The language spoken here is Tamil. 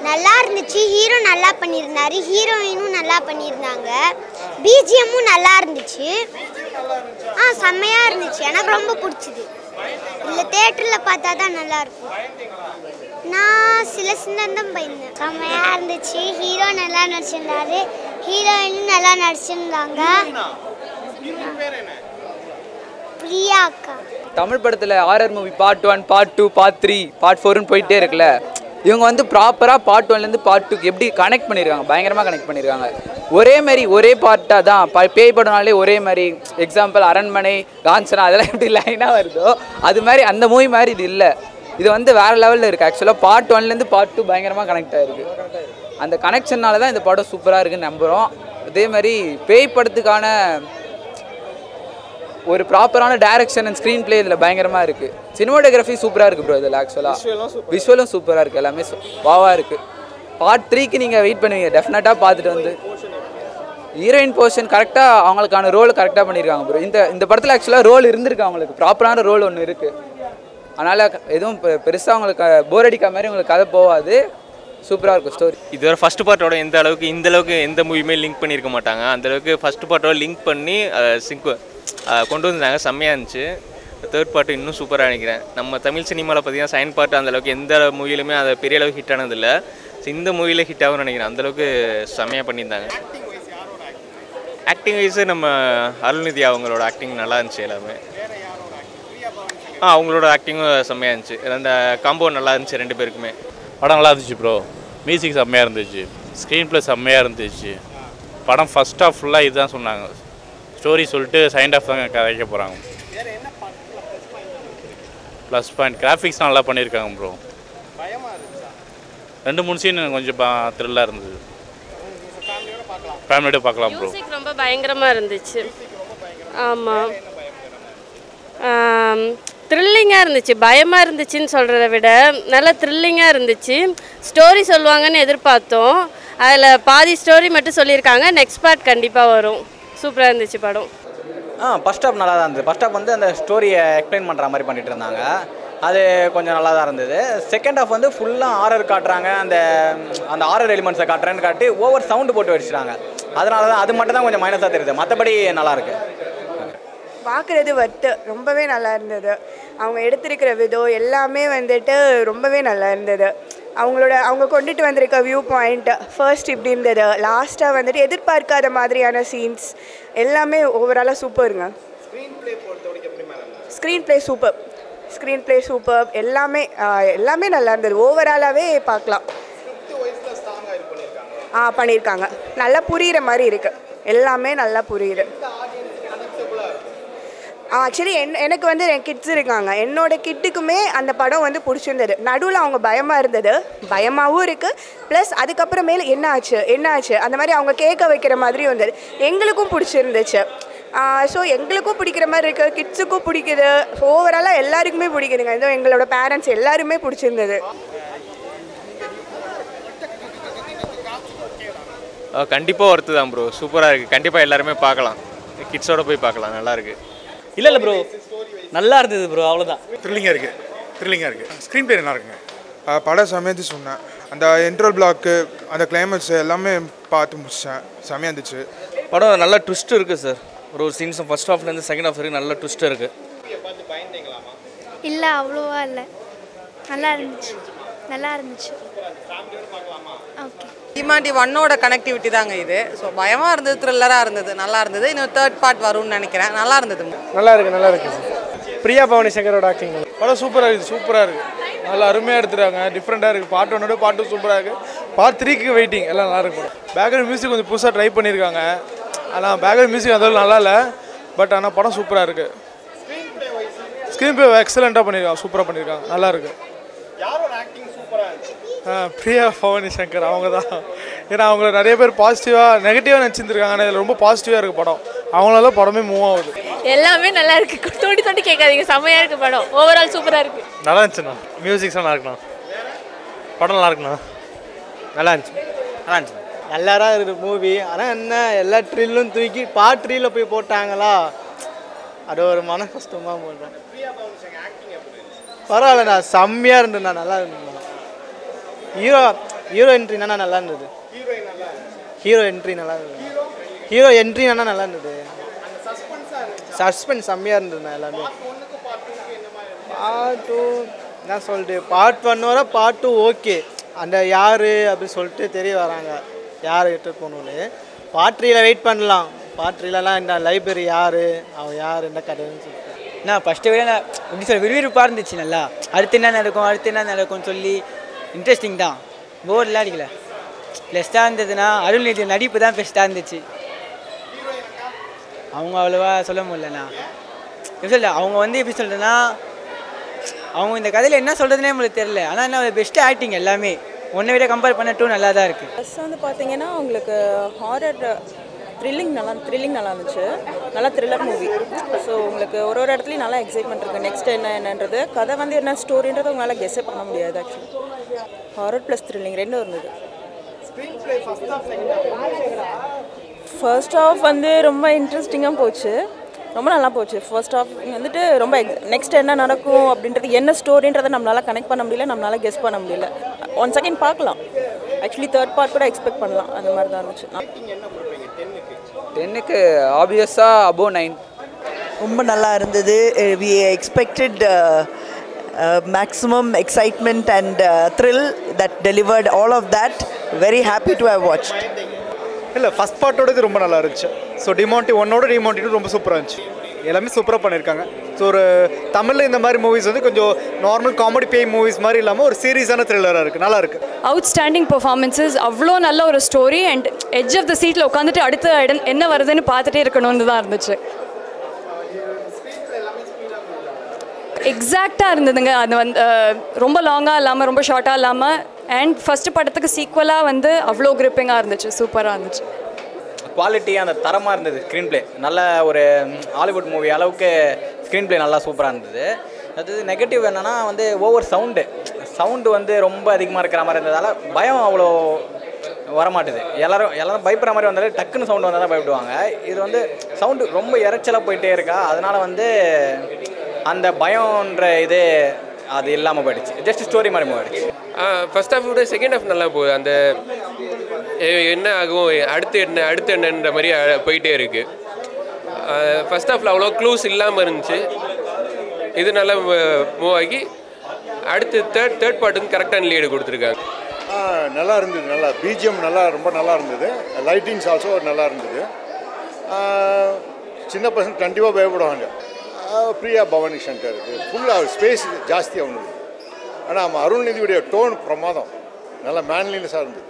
நல்லா இருந்துச்சு. ஹீரோ நல்லா பண்ணியிருந்தாரு, ஹீரோயினும் நல்லா பண்ணியிருந்தாங்க. பிஜிஎம்மும் நல்லா இருந்துச்சு. செம்மையாக இருந்துச்சு. எனக்கு ரொம்ப பிடிச்சிது. இல்லை தேட்டரில் பார்த்தா தான் நல்லாயிருக்கும். நான் சில சின்னந்தான் பயந்தேன். செம்மையாக இருந்துச்சு. ஹீரோ நல்லா நடிச்சிருந்தாரு, ஹீரோயினும் நல்லா நடிச்சிருந்தாங்க. பிரியா அக்கா. தமிழ் படத்தில் RR movie part 1, part 2, part 3, part 4ன்னு போயிட்டே இருக்குல்ல. இவங்க வந்து ப்ராப்பராக பார்ட் 1லேருந்து பார்ட் 2க்கு எப்படி கனெக்ட் பண்ணியிருக்காங்க, பயங்கரமாக கனெக்ட் பண்ணியிருக்காங்க. ஒரே மாதிரி ஒரே பார்ட்டாக தான் பேய் படம்னாலே ஒரே மாதிரி. எக்ஸாம்பிள் அரண்மனை, காஞ்சனா அதெல்லாம் எப்படி லைனாக வருதோ அது மாதிரி அந்த மூவி மாதிரி இது இல்லை. இது வந்து வேறு லெவலில் இருக்குது. ஆக்சுவலாக பார்ட் 1லேருந்து பார்ட் 2 பயங்கரமாக கனெக்ட் ஆகிருக்கு. அந்த கனெக்ஷனால தான் இந்த படம் சூப்பராக இருக்குதுன்னு நம்புகிறோம். அதே மாதிரி பேய் படத்துக்கான ஒரு ப்ராப்பரான டைரக்ஷன் அண்ட் ஸ்க்ரீன் பிளே இதில் பயங்கரமாக இருக்குது. சினிமாட்டோகிராஃபி சூப்பராக இருக்குது ப்ரோ இதில். ஆக்சுவலாக விஷுவலும் சூப்பராக இருக்குது, எல்லாமே வாவாக இருக்குது. பார்ட் 3க்கு நீங்கள் வெயிட் பண்ணுவீங்க டெஃபினட்டாக. பார்த்துட்டு வந்து ஹீரோயின் போர்ஷன் கரெக்டாக அவங்களுக்கான ரோல் கரெக்டாக பண்ணியிருக்காங்க ப்ரோ. இந்த படத்தில் ஆக்சுவலாக ரோல் இருந்திருக்கு, அவங்களுக்கு ப்ராப்பரான ரோல் ஒன்று இருக்குது. அதனால் எதுவும் பெருசாக அவங்களுக்கு போர் அடிக்காத மாதிரி உங்களுக்கு கதை போகாது. சூப்பராக இருக்கும் ஸ்டோரி. இதுவரை ஃபஸ்ட்டு பார்ட்டோட இந்தளவுக்கு எந்த மூவியுமே லிங்க் பண்ணியிருக்க மாட்டாங்க. அந்தளவுக்கு ஃபஸ்ட்டு பார்ட்டோட லிங்க் பண்ணி கொண்டு வந்தாங்க. செம்மையாக இருந்துச்சு. தேர்ட் பார்ட்டு இன்னும் சூப்பராக நினைக்கிறேன். நம்ம தமிழ் சினிமாவில் பார்த்தீங்கன்னா செகண்ட் பார்ட்டு அந்தளவுக்கு எந்த மூவிலுமே அதை பெரிய அளவுக்கு ஹிட் ஆனதில்லை. ஸோ இந்த மூவியில் ஹிட் ஆகும்னு நினைக்கிறேன். அந்தளவுக்கு செம்மையாக பண்ணியிருந்தாங்க. ஆக்டிங் வைஸு நம்ம அருள்நிதி அவங்களோட ஆக்டிங் நல்லா இருந்துச்சு எல்லாமே. அவங்களோட ஆக்டிங்கும் செம்மையாக இருந்துச்சு. ரெண்டு காம்போ நல்லா இருந்துச்சு ரெண்டு பேருக்குமே. படம் நல்லா இருந்துச்சு ப்ரோ. மியூசிக் செம்மையாக இருந்துச்சு, ஸ்க்ரீன் ப்ளே செம்மையாக இருந்துச்சு. படம் ஃபஸ்ட் ஆஃப் ஃபுல்லாக இதுதான் சொன்னாங்க. ஸ்டோரி சொல்லிட்டு செகண்ட் ஆஃப் தான் கதைக்க போகிறாங்க. ப்ளஸ் பாயிண்ட் கிராஃபிக்ஸ் நல்லா பண்ணியிருக்காங்க ப்ரோ. 2-3 சீன் கொஞ்சம் த்ரில்லாக இருந்தது. ஃபேமிலியோட பார்க்கலாம் ப்ரோ. மியூசிக் ரொம்ப பயங்கரமாக இருந்துச்சு. ஆமாம், த்ரில்லிங்காக இருந்துச்சு. பயமாக இருந்துச்சுன்னு சொல்கிறத விட நல்லா த்ரில்லிங்காக இருந்துச்சு. ஸ்டோரி சொல்லுவாங்கன்னு எதிர்பார்த்தோம். அதில் பாதி ஸ்டோரி மட்டும் சொல்லியிருக்காங்க. நெக்ஸ்ட் பார்ட் கண்டிப்பாக வரும். சூப்பராக இருந்துச்சு படம். ஃபஸ்ட் ஹாஃப் நல்லா தான் இருந்தது. ஃபஸ்ட் ஹாஃப் வந்து அந்த ஸ்டோரியை எக்ஸ்பிளைன் பண்ணுற மாதிரி பண்ணிகிட்டு இருந்தாங்க. அது கொஞ்சம் நல்லா தான் இருந்தது. செகண்ட் ஹாஃப் வந்து ஃபுல்லாக ஹாரர் காட்டுறாங்க. அந்த ஹாரர் எலிமெண்ட்ஸை காட்டுறேன்னு காட்டி ஓவர் சவுண்டு போட்டு வச்சுட்டாங்க. அதனால தான் அது மட்டும் தான் கொஞ்சம் மைனஸாக தெரியுது. மற்றபடி நல்லாயிருக்கு. பார்க்குறது ரொம்பவே நல்லா இருந்தது. அவங்க எடுத்திருக்கிற விதம் எல்லாமே வந்துட்டு ரொம்பவே நல்லா இருந்தது. அவங்க கொண்டுட்டு வந்திருக்க வியூ பாயிண்ட் ஃபர்ஸ்ட் இப்படி இருந்தது, லாஸ்ட்டாக வந்துட்டு எதிர்பார்க்காத மாதிரியான சீன்ஸ் எல்லாமே ஓவராலாக சூப்பருங்க. Screen play super. எல்லாமே நல்லா இருந்தது. ஓவராலாகவே பார்க்கலாம். பண்ணியிருக்காங்க. நல்லா புரிகிற மாதிரி இருக்குது. எல்லாமே நல்லா புரியுது. ஆக்சுவலி எனக்கு வந்து என் கிட்ஸ் இருக்காங்க. என்னோட கிட்டுக்குமே அந்த படம் வந்து பிடிச்சிருந்தது. நடுவில் அவங்க பயமாகவும் இருக்குது. ப்ளஸ் அதுக்கப்புறமேல என்ன ஆச்சு அந்த மாதிரி அவங்க கேட்க வைக்கிற மாதிரி வந்தது. எங்களுக்கும் பிடிச்சிருந்துச்சு. ஸோ எங்களுக்கும் பிடிக்கிற மாதிரி இருக்குது, கிட்ஸுக்கும் பிடிக்குது. ஓவராலாக எல்லாருக்குமே பிடிக்குதுங்க. இதோ எங்களோட பேரண்ட்ஸ் எல்லாருமே பிடிச்சிருந்தது. கண்டிப்பாக ஒர்த்து தான் ப்ரோ. சூப்பராக இருக்குது. கண்டிப்பாக எல்லாருமே பார்க்கலாம். கிட்ஸோடு போய் பார்க்கலாம். நல்லாயிருக்கு. இல்லை ப்ரோ, நல்லா இருந்தது ப்ரோ. அவ்வளோதான். த்ரில்லிங்காக இருக்குது. ஸ்க்ரீன் ப்ளே நல்லா இருக்குங்க. படம் சமையத்து சொன்னேன். அந்த இன்ட்ரோல் பிளாக்கு, அந்த கிளைமேக்ஸ் எல்லாமே பார்த்து முடிச்சேன். செமையாக இருந்துச்சு. படம் நல்லா ட்விஸ்ட் இருக்குது சார். ஒரு சீன்ஸும் ஃபர்ஸ்ட் ஹாஃப்லேருந்து செகண்ட் ஹாஃப் வரைக்கும் நல்ல ட்விஸ்ட் இருக்குது. இல்லை அவ்வளோவா இல்லை, நல்லா இருந்துச்சு. ஓகே. டிமாண்டி 1ஓட கனெக்டிவிட்டி தாங்க இது. ஸோ பயமாக இருந்தது, த்ரில்லராக இருந்தது, நல்லா இருந்தது. இன்னும் தேர்ட் பார்ட் வரும்னு நினைக்கிறேன். நல்லா இருந்தது. நல்லா இருக்கு சார். பிரியா பவானி சங்கரோட ஆக்டிங் படம் சூப்பராக இருக்குது. நல்லா அருமையாக எடுத்துட்டாங்க. டிஃப்ரெண்ட்டாக இருக்குது. பார்ட் 1ஓட பார்ட் 2 சூப்பராக இருக்குது. பார்ட் 3க்கு வெயிட்டிங். எல்லாம் நல்லா இருக்கு. பேக்ரவுண்ட் மியூசிக் கொஞ்சம் புதுசாக ட்ரை பண்ணியிருக்காங்க. ஆனால் பேக்ரவுண்ட் மியூசிக் அதெல்லாம் நல்லா இல்லை. பட் ஆனால் படம் சூப்பராக இருக்குது. ஸ்க்ரீன் ப்ளே எக்ஸலண்ட்டாக பண்ணியிருக்காங்க. சூப்பராக பண்ணியிருக்காங்க. நல்லா இருக்குது. பிரியா பவானி சங்கர் அவங்க தான். ஏன்னா அவங்கள நிறைய பேர் பாசிட்டிவாக நெகட்டிவாக நினச்சிருந்துருக்காங்க. ஆனால் இதில் ரொம்ப பாசிட்டிவாக இருக்குது படம். அவங்களால படமே மூவ் ஆகுது. எல்லாமே நல்லா இருக்குது. தோண்டி கேட்காதீங்க. செம்மையாக இருக்குது படம். ஓவரால் சூப்பராக இருக்குது. நல்லா இருந்துச்சுண்ணா. மியூசிக்ஸ் நல்லா இருக்குண்ணா. படம் நல்லா இருக்குண்ணா. நல்லா இருந்துச்சு. நல்லா இருக்குது மூவி. ஆனால் என்ன எல்லா ட்ரில்லும் தூக்கி பார்ட் 3ல் போய் போட்டாங்களா, அது ஒரு மன கஷ்டமாக போட்டேன். பரவாயில்லண்ணா, செம்மையாக இருந்துண்ணா. நல்லா இருந்துண்ணா. ஹீரோ என்ட்ரி நல்லா இருந்தது. ஹீரோ என்ட்ரி நல்லா இருந்தது. சஸ்பென்ஸ் செம்மையாக இருந்ததுண்ணா எல்லாமே. பார்ட் 2 என்ன சொல்லிட்டு பார்ட் 1 வர பார்ட் 2 ஓகே. அந்த யார் அப்படின்னு சொல்லிட்டு தெரிய வராங்க யார் எடுத்துகிட்டு போகணுன்னு. பார்ட் 3ல வெயிட் பண்ணலாம். பார்ட் 3லலாம் இந்த லைப்ரரி யார் அவன் யார் என்ன கதைன்னு சொல்லிட்டு நான் ஃபஸ்ட்டு விட எப்படி சொல்ல விறுவிறுப்பாக இருந்துச்சு. நல்லா அடுத்து என்ன நடக்கும்னு சொல்லி இன்ட்ரெஸ்டிங் தான். போர்டெலாம் அடிக்கல. பெஸ்ட்டாக இருந்ததுன்னா அருள்நிதி நடிப்பு தான் பெஸ்ட்டாக இருந்துச்சு. அவங்க அவ்வளோவா சொல்ல முடியலண்ணா. எப்படி சொல்ல அவங்க எப்படி சொல்கிறதுன்னா அவங்க இந்த கதையில் என்ன சொல்கிறதுனே உங்களுக்கு தெரில. ஆனால் என்ன பெஸ்ட்டு ஆக்டிங் எல்லாமே ஒன்றை விட கம்பேர் பண்ண 2 நல்லா தான் இருக்குது. ஃபஸ்ட் வந்து பார்த்தீங்கன்னா உங்களுக்கு ஹாரர் த்ரில்லிங் நல்லா இருந்துச்சு. நல்லா த்ரில்லர் மூவி. ஸோ உங்களுக்கு ஒரு இடத்துலையும் நல்லா எக்ஸைட்மெண்ட் இருக்குது. நெக்ஸ்ட் என்னன்றது கதை வந்து என்ன ஸ்டோரின்றது உங்களால் கெஸ்ஸே பண்ண முடியாது. ஆக்சுவலி ஹாரர் ப்ளஸ் த்ரில்லிங் 2 இருந்தது. ஃபர்ஸ்ட் ஹாஃப் வந்து ரொம்ப இன்ட்ரெஸ்டிங்காக போச்சு. ரொம்ப நல்லா போச்சு. ஃபர்ஸ்ட் ஹாஃப் வந்துட்டு ரொம்ப நெக்ஸ்ட் என்ன நடக்கும் அப்படின்றது என்ன ஸ்டோரின்றதை நம்மளால் கனெக்ட் பண்ண முடியல, நம்மளால் கெஸ் பண்ண முடியல. 1 செகண்ட் பார்க்கலாம். ஆக்சுவலி 3rd பார்ட் கூட எக்ஸ்பெக்ட் பண்ணலாம். அந்த மாதிரி தான் இருந்துச்சு. 10க்கு ஆப்வியஸாக அபோவ் 9. ரொம்ப நல்லா இருந்தது. We expected maximum excitement and thrill that delivered all of that. Very happy to have watched. இல்லை ஃபஸ்ட் பார்ட்டோட இது ரொம்ப நல்லா இருந்துச்சு. ஸோ டிமாண்டி 1ஓட டிமாண்டி 2 ரொம்ப சூப்பராக இருந்துச்சு. எல்லாமே சூப்பராக பண்ணியிருக்காங்க. ஸோ ஒரு தமிழில் இந்த மாதிரி மூவிஸ் வந்து கொஞ்சம் நார்மல் காமெடி பேய் மூவிஸ் மாதிரி இல்லாமல் ஒரு சீரியஸான த்ரில்லராக இருக்குது. நல்லா இருக்குது. அவுட்ஸ்டாண்டிங் பெர்ஃபார்மன்ஸஸ், அவ்வளோ நல்ல ஒரு story and edge of the சீட்டில் உட்காந்துட்டு அடுத்த இடம் என்ன வருதுன்னு பார்த்துட்டே இருக்கணும்னு தான் இருந்துச்சு. எக்ஸாக்டாக இருந்ததுங்க. அது வந்து ரொம்ப லாங்காக இல்லாமல் ரொம்ப ஷார்ட்டாக இல்லாமல் அண்ட் ஃபஸ்ட்டு படத்துக்கு சீக்குவலாக வந்து அவ்வளோ கிரிப்பிங்காக இருந்துச்சு. சூப்பராக இருந்துச்சு. குவாலிட்டியாக அந்த தரமாக இருந்தது. ஸ்க்ரீன் ப்ளே நல்ல ஒரு ஹாலிவுட் மூவி அளவுக்கு ஸ்க்ரீன் ப்ளே நல்லா சூப்பராக இருந்தது. அது நெகட்டிவ் என்னென்னா வந்து ஓவர் சவுண்டு வந்து ரொம்ப அதிகமாக இருக்கிற மாதிரி இருந்ததால் பயம் அவ்வளோ வரமாட்டுது. எல்லோரும் பயப்படுற மாதிரி வந்தாலே டக்குன்னு சவுண்டு வந்தால் தான் பயப்படுவாங்க. இது வந்து சவுண்டு ரொம்ப இறைச்சலாக போயிட்டே இருக்கா. அதனால் வந்து அந்த பயம்ன்ற இது அது இல்லாமல் போயிடுச்சு. ஜஸ்ட் ஸ்டோரி மாதிரி போயிடுச்சு. ஃபஸ்ட் ஹாஃப் விட செகண்ட் ஹாஃப் நல்லா போகுது. அந்த என்ன ஆகும் அடுத்து என்னன்ற மாதிரி போயிட்டே இருக்குது. ஃபஸ்ட் ஹாஃபில் அவ்வளோ க்ளூஸ் இல்லாமல் இருந்துச்சு. இது நல்லா மூவ் ஆகி அடுத்து தேர்ட் பார்ட்டுக்கு கரெக்டான லீடு கொடுத்துருக்காங்க. நல்லா இருந்தது. நல்லா பிஜிஎம் ரொம்ப நல்லா இருந்தது. லைட்டிங்ஸ் ஆல்சோ நல்லா இருந்தது. சின்ன பசங்க கண்டிப்பாக பயப்படுவாங்க. பிரியா பவானி சங்கருக்கு ஃபுல்லாக ஸ்பேஸ் ஜாஸ்தி அவனுக்கு. ஆனால் அருள்நிதியுடைய டோன் பிரமாதம். நல்லா மேன்லினஸாக இருந்தது.